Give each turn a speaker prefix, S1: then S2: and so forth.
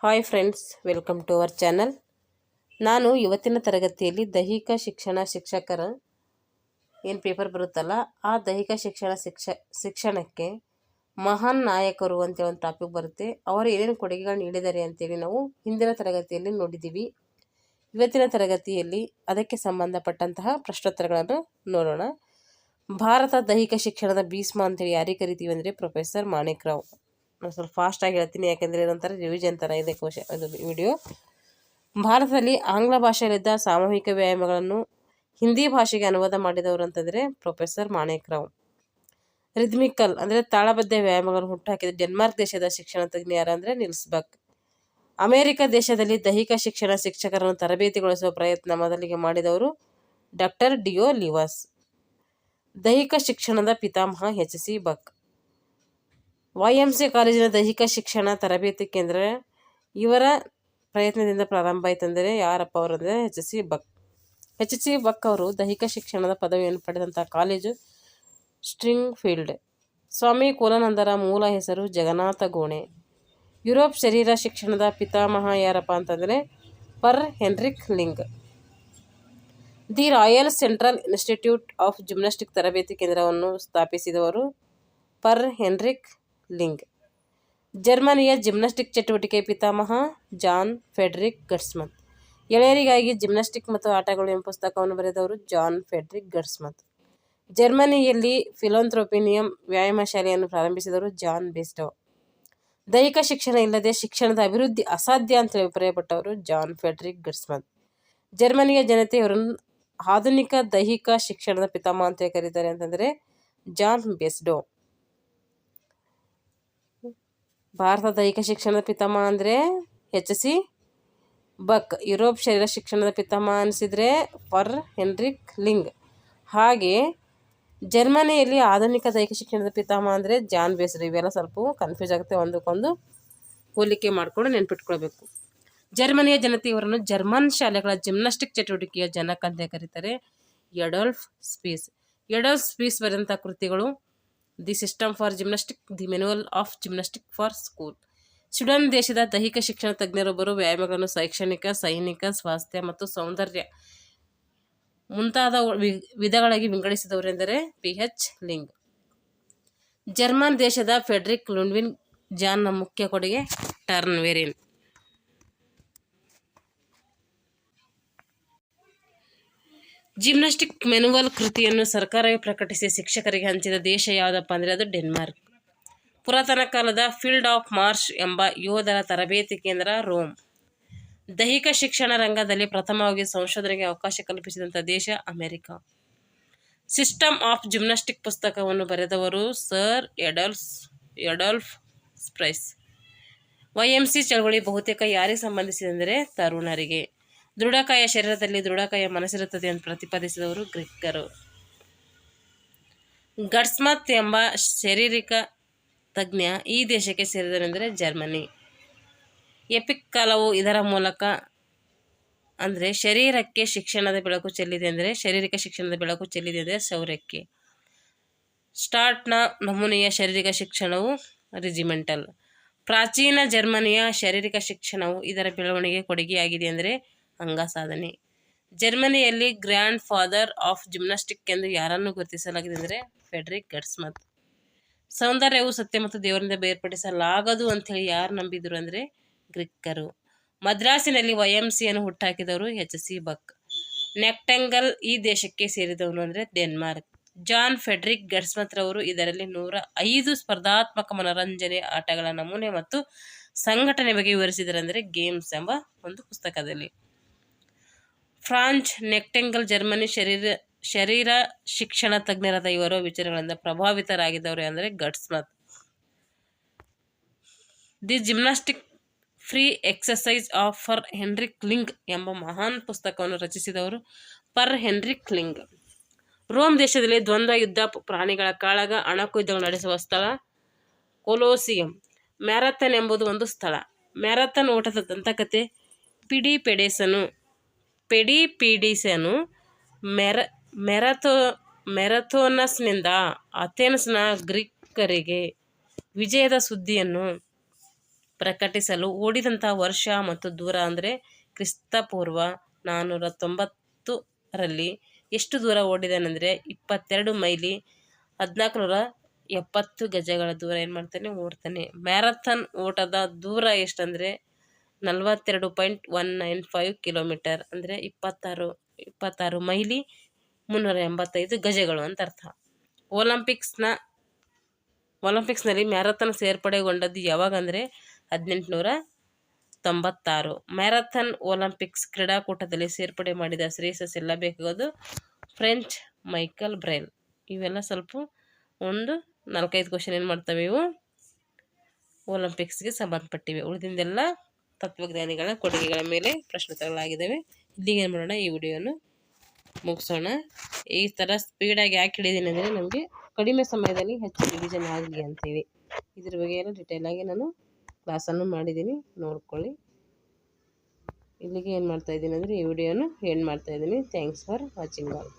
S1: Hi friends, welcome to our channel. ನಾನು ಇವತ್ತಿನ ತರಗತಿಯಲ್ಲಿ ದೈಹಿಕ ಶಿಕ್ಷಣ ಶಿಕ್ಷಕರ ಏನು ಪೇಪರ್ ಬರುತ್ತಲ್ಲ, ಆ ದೈಹಿಕ ಶಿಕ್ಷಣಕ್ಕೆ ಮಹಾನ್ ನಾಯಕರು ಅಂತೇಳಿ ಒಂದು ಟಾಪಿಕ್ ಬರುತ್ತೆ. ಅವರು ಏನೇನು ಕೊಡುಗೆಗಳು ನೀಡಿದ್ದಾರೆ ಅಂತೇಳಿ ನಾವು ಹಿಂದಿನ ತರಗತಿಯಲ್ಲಿ ನೋಡಿದ್ದೀವಿ. ಇವತ್ತಿನ ತರಗತಿಯಲ್ಲಿ ಅದಕ್ಕೆ ಸಂಬಂಧಪಟ್ಟಂತಹ ಪ್ರಶ್ನೋತ್ತರಗಳನ್ನು ನೋಡೋಣ. ಭಾರತ ದೈಹಿಕ ಶಿಕ್ಷಣದ ಭೀಷ್ಮ ಅಂತೇಳಿ ಯಾರಿಗೆ ಕರಿತೀವಿ ಅಂದರೆ ಪ್ರೊಫೆಸರ್ ಮಾಣಿಕ್ ರಾವ್. ನಾನು ಸ್ವಲ್ಪ ಫಾಸ್ಟಾಗಿ ಹೇಳ್ತೀನಿ, ಯಾಕೆಂದರೆ ಏನಂತಾರೆ ರಿವಿಷನ್ ಥರ ಇದೆ ಇದು ವಿಡಿಯೋ. ಭಾರತದಲ್ಲಿ ಆಂಗ್ಲ ಭಾಷೆಯಲ್ಲಿದ್ದ ಸಾಮೂಹಿಕ ವ್ಯಾಯಾಮಗಳನ್ನು ಹಿಂದಿ ಭಾಷೆಗೆ ಅನುವಾದ ಮಾಡಿದವರು ಅಂತಂದರೆ ಪ್ರೊಫೆಸರ್ ಮಾಣಿಕ್ ರಾವ್. ರಿದ್ಮಿಕಲ್ ಅಂದರೆ ತಾಳಬದ್ಧ ವ್ಯಾಯಾಮಗಳನ್ನು ಹುಟ್ಟುಹಾಕಿದ ಡೆನ್ಮಾರ್ಕ್ ದೇಶದ ಶಿಕ್ಷಣ ತಜ್ಞ ಯಾರು ಅಂದರೆ ನಿಲ್ಸ್ ಬಕ್. ಅಮೆರಿಕ ದೇಶದಲ್ಲಿ ದೈಹಿಕ ಶಿಕ್ಷಣ ಶಿಕ್ಷಕರನ್ನು ತರಬೇತಿಗೊಳಿಸುವ ಪ್ರಯತ್ನ ಮೊದಲಿಗೆ ಮಾಡಿದವರು ಡಾಕ್ಟರ್ ಡಿಯೋ ಲಿವಾಸ್. ದೈಹಿಕ ಶಿಕ್ಷಣದ ಪಿತಾಮಹ ಎಚ್.ಸಿ. ಬಕ್. YMC ಕಾಲೇಜಿನ ದೈಹಿಕ ಶಿಕ್ಷಣ ತರಬೇತಿ ಕೇಂದ್ರ ಇವರ ಪ್ರಯತ್ನದಿಂದ ಪ್ರಾರಂಭ ಆಯ್ತಂದರೆ ಯಾರಪ್ಪ ಅವರು ಅಂದರೆ ಎಚ್.ಸಿ. ಬಕ್. ಎಚ್.ಸಿ. ಬಕ್ ಅವರು ದೈಹಿಕ ಶಿಕ್ಷಣದ ಪದವಿಯನ್ನು ಪಡೆದಂಥ ಕಾಲೇಜು ಸ್ಟ್ರಿಂಗ್ ಫೀಲ್ಡ್. ಸ್ವಾಮಿ ಕೋಲಾನಂದರ ಮೂಲ ಹೆಸರು ಜಗನ್ನಾಥ ಗೋಣೆ. ಯುರೋಪ್ ಶರೀರ ಶಿಕ್ಷಣದ ಪಿತಾಮಹ ಯಾರಪ್ಪ ಅಂತಂದರೆ Per Henrik Ling. The royal central institute of gymnastic ತರಬೇತಿ ಕೇಂದ್ರವನ್ನು ಸ್ಥಾಪಿಸಿದವರು ಪರ್ ಹೆನ್ರಿಕ್ ಲಿಂಗ್. ಜರ್ಮನಿಯ ಜಿಮ್ನಾಸ್ಟಿಕ್ ಚಟುವಟಿಕೆ ಪಿತಾಮಹ ಜಾನ್ ಫೆಡ್ರಿಕ್ ಗಟ್ಸ್ಮನ್. ಎಳೆಯರಿಗಾಗಿ ಜಿಮ್ನಾಸ್ಟಿಕ್ ಮತ್ತು ಆಟಗಳು ಎಂಬ ಪುಸ್ತಕವನ್ನು ಬರೆದವರು ಜಾನ್ ಫೆಡ್ರಿಕ್ ಗಟ್ಸ್ಮನ್. ಜರ್ಮನಿಯಲ್ಲಿ ಫಿಲಂಥ್ರೋಪಿನಿಯಂ ವ್ಯಾಯಾಮ ಶಾಲೆಯನ್ನು ಪ್ರಾರಂಭಿಸಿದವರು ಜಾನ್ ಬೆಸ್ಟೋ. ದೈಹಿಕ ಶಿಕ್ಷಣ ಇಲ್ಲದೆ ಶಿಕ್ಷಣದ ಅಭಿವೃದ್ಧಿ ಅಸಾಧ್ಯ ಅಂತ ಅಭಿಪ್ರಾಯಪಟ್ಟವರು ಜಾನ್ ಫೆಡ್ರಿಕ್ ಗಟ್ಸ್ಮನ್. ಜರ್ಮನಿಯ ಜನತೆ ಇವರನ್ನು ಆಧುನಿಕ ದೈಹಿಕ ಶಿಕ್ಷಣದ ಪಿತಾಮಹ ಅಂತ ಕರೀತಾರೆ ಅಂತಂದರೆ ಜಾನ್ ಬೆಸ್ಟೋ. ಭಾರತ ದೈಹಿಕ ಶಿಕ್ಷಣದ ಪಿತಾಮಹ ಅಂದರೆ ಎಚ್.ಸಿ. ಬಕ್. ಯುರೋಪ್ ಶರೀರ ಶಿಕ್ಷಣದ ಪಿತಾಮಹ ಅನಿಸಿದರೆ ಪರ್ ಹೆನ್ರಿಕ್ ಲಿಂಗ್. ಹಾಗೆ ಜರ್ಮನಿಯಲ್ಲಿ ಆಧುನಿಕ ದೈಹಿಕ ಶಿಕ್ಷಣದ ಪಿತಾಮಹ ಅಂದರೆ ಜಾನ್ ಬೆಸ್ಟೋ. ಇವೆಲ್ಲ ಸ್ವಲ್ಪ ಕನ್ಫ್ಯೂಸ್ ಆಗುತ್ತೆ, ಒಂದಕ್ಕೊಂದು ಹೋಲಿಕೆ ಮಾಡಿಕೊಂಡು ನೆನ್ಪಿಟ್ಕೊಳ್ಬೇಕು. ಜರ್ಮನಿಯ ಜನತೆ ಇವರನ್ನು ಜರ್ಮನ್ ಶಾಲೆಗಳ ಜಿಮ್ನಾಸ್ಟಿಕ್ ಚಟುವಟಿಕೆಯ ಜನಕ ಅಂತ ಕರೀತಾರೆ ಎಡಾಲ್ಫ್ ಸ್ಪೀಸ್. ಎಡಾಲ್ಫ್ ಸ್ಪೀಸ್ ಬರೆದಂಥ ಕೃತಿಗಳು the system for gymnastic, the manual of gymnastic for school. Sweden ದೇಶದ ದೈಹಿಕ ಶಿಕ್ಷಣ ತಜ್ಞರೊಬ್ಬರು ವ್ಯಾಯಾಮಗಳನ್ನು ಶೈಕ್ಷಣಿಕ, ಸೈನಿಕ, ಸ್ವಾಸ್ಥ್ಯ ಮತ್ತು ಸೌಂದರ್ಯ ಮುಂತಾದ ವಿಧಗಳಾಗಿ ವಿಂಗಡಿಸಿದವರೆಂದರೆ PH ಲಿಂಗ್. ಜರ್ಮನ್ ದೇಶದ ಫೆಡ್ರಿಕ್ ಲುಡ್ವಿಗ್ ಜಾನ್ನ ಮುಖ್ಯ ಕೊಡುಗೆ ಟರ್ನ್ ವೇರಿನ್. ಜಿಮ್ನಾಸ್ಟಿಕ್ ಮ್ಯಾನ್ಯುವಲ್ ಕೃತಿಯನ್ನು ಸರ್ಕಾರವೇ ಪ್ರಕಟಿಸಿ ಶಿಕ್ಷಕರಿಗೆ ಹಂಚಿದ ದೇಶ ಯಾವುದಪ್ಪ ಅಂದರೆ ಅದು ಡೆನ್ಮಾರ್ಕ್. ಪುರಾತನ ಕಾಲದ ಫೀಲ್ಡ್ ಆಫ್ ಮಾರ್ಚ್ ಎಂಬ ಯೋಧರ ತರಬೇತಿ ಕೇಂದ್ರ ರೋಮ್. ದೈಹಿಕ ಶಿಕ್ಷಣ ರಂಗದಲ್ಲಿ ಪ್ರಥಮವಾಗಿ ಸಂಶೋಧನೆಗೆ ಅವಕಾಶ ಕಲ್ಪಿಸಿದಂಥ ದೇಶ ಅಮೆರಿಕ. ಸಿಸ್ಟಮ್ ಆಫ್ ಜಿಮ್ನಾಸ್ಟಿಕ್ ಪುಸ್ತಕವನ್ನು ಬರೆದವರು ಸರ್ ಎಡಾಲ್ಫ್ ಸ್ಪೀಸ್. YMC ಚಳವಳಿ ಬಹುತೇಕ ಯಾರಿಗೆ ಸಂಬಂಧಿಸಿದೆಂದರೆ ತರುಣರಿಗೆ. ದೃಢಕಾಯ ಶರೀರದಲ್ಲಿ ದೃಢಕಾಯ ಮನಸ್ಸಿರುತ್ತದೆ ಎಂದು ಪ್ರತಿಪಾದಿಸಿದವರು ಗ್ರೀಕರು. ಗಟ್ಸ್ಮನ್ ಎಂಬ ಶಾರೀರಿಕ ತಜ್ಞ ಈ ದೇಶಕ್ಕೆ ಸೇರಿದರೆಂದರೆ ಜರ್ಮನಿ. ಎಪಿಕ್ ಕಾಲವು ಇದರ ಮೂಲಕ ಅಂದರೆ ಶರೀರಕ್ಕೆ ಶಿಕ್ಷಣದ ಬೆಳಕು ಚೆಲ್ಲಿದೆ ಅಂದರೆ ಶಾರೀರಿಕ ಶಿಕ್ಷಣದ ಬೆಳಕು ಚೆಲ್ಲಿದೆ ಅಂದರೆ ಶೌರ್ಯಕ್ಕೆ. ಸ್ಟಾರ್ಟ್ನ ನಮೂನೆಯ ಶಾರೀರಿಕ ಶಿಕ್ಷಣವು ರೆಜಿಮೆಂಟಲ್. ಪ್ರಾಚೀನ ಜರ್ಮನಿಯ ಶಾರೀರಿಕ ಶಿಕ್ಷಣವು ಇದರ ಬೆಳವಣಿಗೆ ಕೊಡುಗೆಯಾಗಿದೆ ಅಂದರೆ ಅಂಗ ಸಾಧನೆ. ಜರ್ಮನಿಯಲ್ಲಿ ಗ್ರ್ಯಾಂಡ್ ಫಾದರ್ ಆಫ್ ಜಿಮ್ನಾಸ್ಟಿಕ್ ಎಂದು ಯಾರನ್ನು ಗುರುತಿಸಲಾಗಿದೆ ಅಂದರೆ ಫೆಡ್ರಿಕ್ ಗಟ್ಸ್ಮನ್. ಸೌಂದರ್ಯವು ಸತ್ಯ ಮತ್ತು ದೇವರಿಂದ ಬೇರ್ಪಡಿಸಲಾಗದು ಅಂಥೇಳಿ ಯಾರು ನಂಬಿದರು ಅಂದರೆ ಗ್ರೀಕರು. ಮದ್ರಾಸಿನಲ್ಲಿ YMCಯನ್ನು ಹುಟ್ಟಾಕಿದವರು ಎಚ್.ಸಿ. ಬಕ್. ನೆಕ್ಟಂಗಲ್ ಈ ದೇಶಕ್ಕೆ ಸೇರಿದವನು ಅಂದರೆ ಡೆನ್ಮಾರ್ಕ್. ಜಾನ್ ಫೆಡ್ರಿಕ್ ಗಟ್ಸ್ಮನ್ ರವರು ಇದರಲ್ಲಿ 105 ಸ್ಪರ್ಧಾತ್ಮಕ ಮನರಂಜನೆ ಆಟಗಳ ನಮೂನೆ ಮತ್ತು ಸಂಘಟನೆ ಬಗ್ಗೆ ವಿವರಿಸಿದರೆಂದರೆ ಗೇಮ್ಸ್ ಎಂಬ ಒಂದು ಪುಸ್ತಕದಲ್ಲಿ. ಫ್ರಾಂಚ್ ನೆಕ್ಟಂಗಲ್ ಜರ್ಮನಿ ಶರೀರ ಶಿಕ್ಷಣ ತಜ್ಞರಾದ ಇವರ ವಿಚಾರಗಳಿಂದ ಪ್ರಭಾವಿತರಾಗಿದ್ದವರು ಅಂದರೆ Gutsmuths. The gymnastic free exercise of Per Henrik Ling ಎಂಬ ಮಹಾನ್ ಪುಸ್ತಕವನ್ನು ರಚಿಸಿದವರು ಪರ್ ಹೆನ್ರಿಕ್ ಲಿಂಗ್. ರೋಮ್ ದೇಶದಲ್ಲಿ ದ್ವಂದ್ವ ಯುದ್ಧ, ಪ್ರಾಣಿಗಳ ಕಾಳಗ, ಅಣಕು ಯುದ್ಧಗಳು ನಡೆಸುವ ಸ್ಥಳ ಕೊಲೋಸಿಯಂ. ಮ್ಯಾರಥಾನ್ ಎಂಬುದು ಒಂದು ಸ್ಥಳ. ಮ್ಯಾರಥಾನ್ ಓಟದ ದಂತಕಥೆ ಪೆಡಿಪೀಡಿಸನು ಮೆರಥೋನಸ್ನಿಂದ ಅಥೆನ್ಸ್ನ ಗ್ರೀಕರಿಗೆ ವಿಜಯದ ಸುದ್ದಿಯನ್ನು ಪ್ರಕಟಿಸಲು ಓಡಿದಂಥ ವರ್ಷ ಮತ್ತು ದೂರ ಅಂದರೆ ಕ್ರಿಸ್ತಪೂರ್ವ 490ರಲ್ಲಿ ಎಷ್ಟು ದೂರ ಓಡಿದಾನೆಂದರೆ 22 ಮೈಲಿ 1470 ಗಜಗಳ ದೂರ ಏನು ಮಾಡ್ತಾನೆ ಓಡ್ತಾನೆ. ಮ್ಯಾರಥಾನ್ ಓಟದ ದೂರ ಎಷ್ಟಂದರೆ 42.195 ಕಿಲೋಮೀಟರ್ ಅಂದರೆ 26 ಮೈಲಿ 385 ಗಜಗಳು ಅಂತ ಅರ್ಥ. ಒಲಿಂಪಿಕ್ಸ್ನಲ್ಲಿ ಮ್ಯಾರಥಾನ್ ಸೇರ್ಪಡೆಗೊಂಡದ್ದು ಯಾವಾಗ ಅಂದರೆ 1896. ಮ್ಯಾರಥಾನ್ ಒಲಿಂಪಿಕ್ಸ್ ಕ್ರೀಡಾಕೂಟದಲ್ಲಿ ಸೇರ್ಪಡೆ ಮಾಡಿದ ಶ್ರೇಯಸ್ಸು ಎಲ್ಲ ಬೇಕಾಗೋದು ಫ್ರೆಂಚ್ ಮೈಕಲ್ ಬ್ರೈಲ್. ಇವೆಲ್ಲ ಸ್ವಲ್ಪ ಒಂದು 4-5 ಕ್ವಶನ್ ಏನು ಮಾಡ್ತವೆ, ಇವು ಒಲಿಂಪಿಕ್ಸ್ಗೆ ಸಂಬಂಧಪಟ್ಟಿವೆ. ಉಳಿದಿಂದೆಲ್ಲ ತತ್ವಜ್ಞಾನಿಗಳ ಕೊಡುಗೆಗಳ ಮೇಲೆ ಪ್ರಶ್ನೋತ್ತರಗಳಾಗಿದ್ದಾವೆ. ಇಲ್ಲಿಗೆ ಏನು ಮಾಡೋಣ, ಈ ವಿಡಿಯೋನು ಮುಗಿಸೋಣ. ಈ ಥರ ಸ್ಪೀಡಾಗಿ ಯಾಕೆ ಹಿಡಿದೀನಿ ಅಂದರೆ ನಮಗೆ ಕಡಿಮೆ ಸಮಯದಲ್ಲಿ ಹೆಚ್ಚು ರಿವಿಷನ್ ಆಗಲಿ ಅಂತೇಳಿ. ಇದ್ರ ಬಗ್ಗೆ ಎಲ್ಲ ಡಿಟೇಲಾಗಿ ನಾನು ಕ್ಲಾಸನ್ನು ಮಾಡಿದ್ದೀನಿ, ನೋಡ್ಕೊಳ್ಳಿ. ಇಲ್ಲಿಗೆ ಏನು ಮಾಡ್ತಾಯಿದ್ದೀನಿ ಅಂದರೆ ಈ ವಿಡಿಯೋನು ಎಂಡ್ ಮಾಡ್ತಾಯಿದ್ದೀನಿ. Thanks for watching all.